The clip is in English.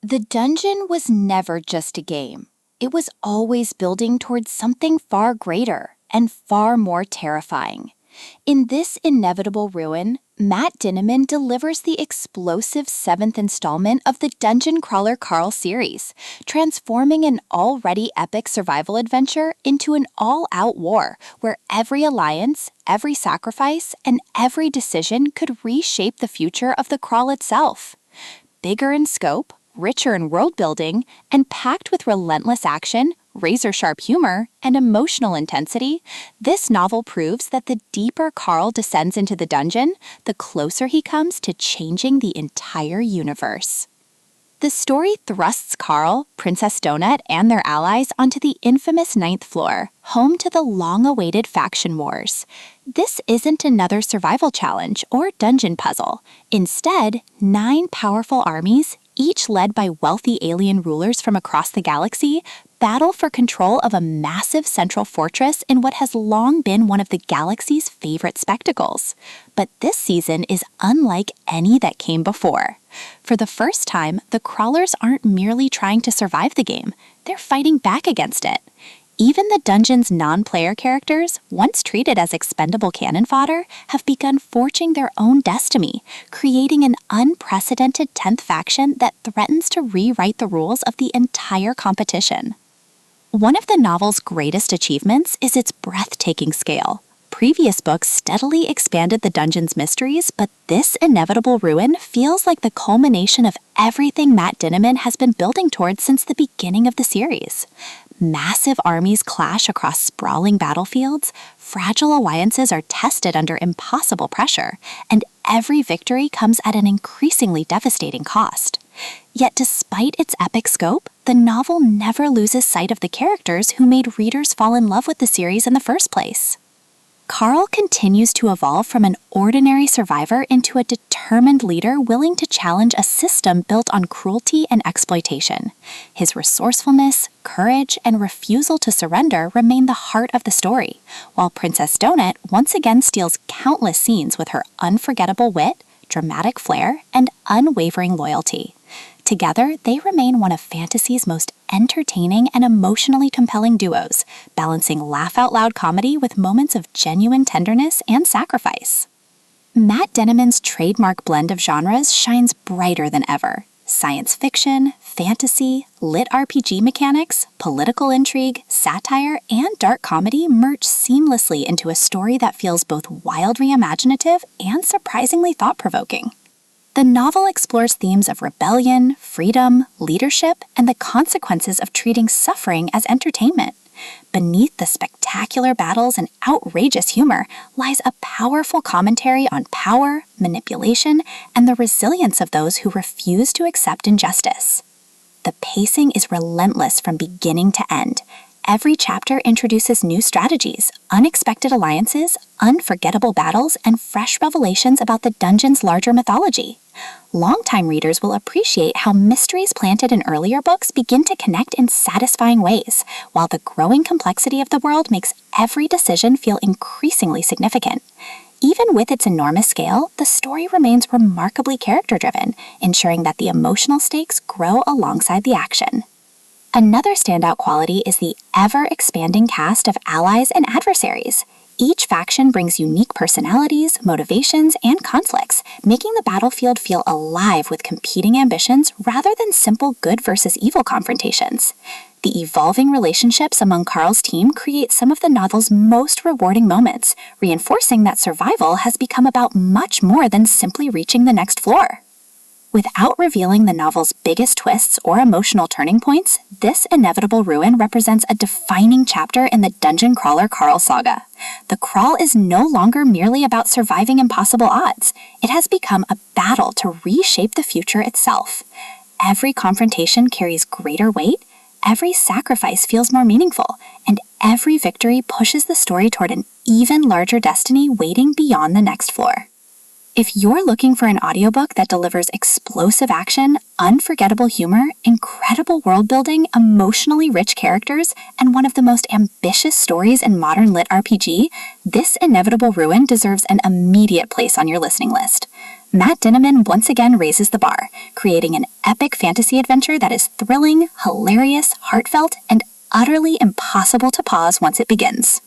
The dungeon was never just a game. It was always building towards something far greater and far more terrifying. In this inevitable ruin, Matt Dinniman delivers the explosive 7th installment of the Dungeon Crawler Carl series, transforming an already epic survival adventure into an all-out war where every alliance, every sacrifice, and every decision could reshape the future of the crawl itself. Bigger in scope, richer in world building, and packed with relentless action, razor-sharp humor, and emotional intensity, this novel proves that the deeper Carl descends into the dungeon, the closer he comes to changing the entire universe. The story thrusts Carl, Princess Donut, and their allies onto the infamous 9th floor, home to the long-awaited faction wars. This isn't another survival challenge or dungeon puzzle. Instead, 9 powerful armies, each led by wealthy alien rulers from across the galaxy, battle for control of a massive central fortress in what has long been one of the galaxy's favorite spectacles. But this season is unlike any that came before. For the first time, the crawlers aren't merely trying to survive the game, they're fighting back against it. Even the dungeon's non-player characters, once treated as expendable cannon fodder, have begun forging their own destiny, creating an unprecedented 10th faction that threatens to rewrite the rules of the entire competition. One of the novel's greatest achievements is its breathtaking scale. Previous books steadily expanded the dungeon's mysteries, but this inevitable ruin feels like the culmination of everything Matt Dinniman has been building towards since the beginning of the series. Massive armies clash across sprawling battlefields, fragile alliances are tested under impossible pressure, and every victory comes at an increasingly devastating cost. Yet despite its epic scope, the novel never loses sight of the characters who made readers fall in love with the series in the first place. Carl continues to evolve from an ordinary survivor into a determined leader willing to challenge a system built on cruelty and exploitation. His resourcefulness, courage, and refusal to surrender remain the heart of the story, while Princess Donut once again steals countless scenes with her unforgettable wit, dramatic flair, and unwavering loyalty. Together, they remain one of fantasy's most entertaining and emotionally compelling duos, balancing laugh-out-loud comedy with moments of genuine tenderness and sacrifice. Matt Dinniman's trademark blend of genres shines brighter than ever. Science fiction, fantasy, LitRPG mechanics, political intrigue, satire, and dark comedy merge seamlessly into a story that feels both wildly imaginative and surprisingly thought-provoking. The novel explores themes of rebellion, freedom, leadership, and the consequences of treating suffering as entertainment. Beneath the spectacular battles and outrageous humor lies a powerful commentary on power, manipulation, and the resilience of those who refuse to accept injustice. The pacing is relentless from beginning to end. Every chapter introduces new strategies, unexpected alliances, unforgettable battles, and fresh revelations about the dungeon's larger mythology. Longtime readers will appreciate how mysteries planted in earlier books begin to connect in satisfying ways, while the growing complexity of the world makes every decision feel increasingly significant. Even with its enormous scale, the story remains remarkably character-driven, ensuring that the emotional stakes grow alongside the action. Another standout quality is the ever-expanding cast of allies and adversaries. Each faction brings unique personalities, motivations, and conflicts, making the battlefield feel alive with competing ambitions rather than simple good versus evil confrontations. The evolving relationships among Carl's team create some of the novel's most rewarding moments, reinforcing that survival has become about much more than simply reaching the next floor. Without revealing the novel's biggest twists or emotional turning points, this inevitable ruin represents a defining chapter in the Dungeon Crawler Carl saga. The crawl is no longer merely about surviving impossible odds. It has become a battle to reshape the future itself. Every confrontation carries greater weight, every sacrifice feels more meaningful, and every victory pushes the story toward an even larger destiny waiting beyond the next floor. If you're looking for an audiobook that delivers explosive action, unforgettable humor, incredible world building, emotionally rich characters, and one of the most ambitious stories in modern lit RPG, this inevitable ruin deserves an immediate place on your listening list. Matt Dinniman once again raises the bar, creating an epic fantasy adventure that is thrilling, hilarious, heartfelt, and utterly impossible to pause once it begins.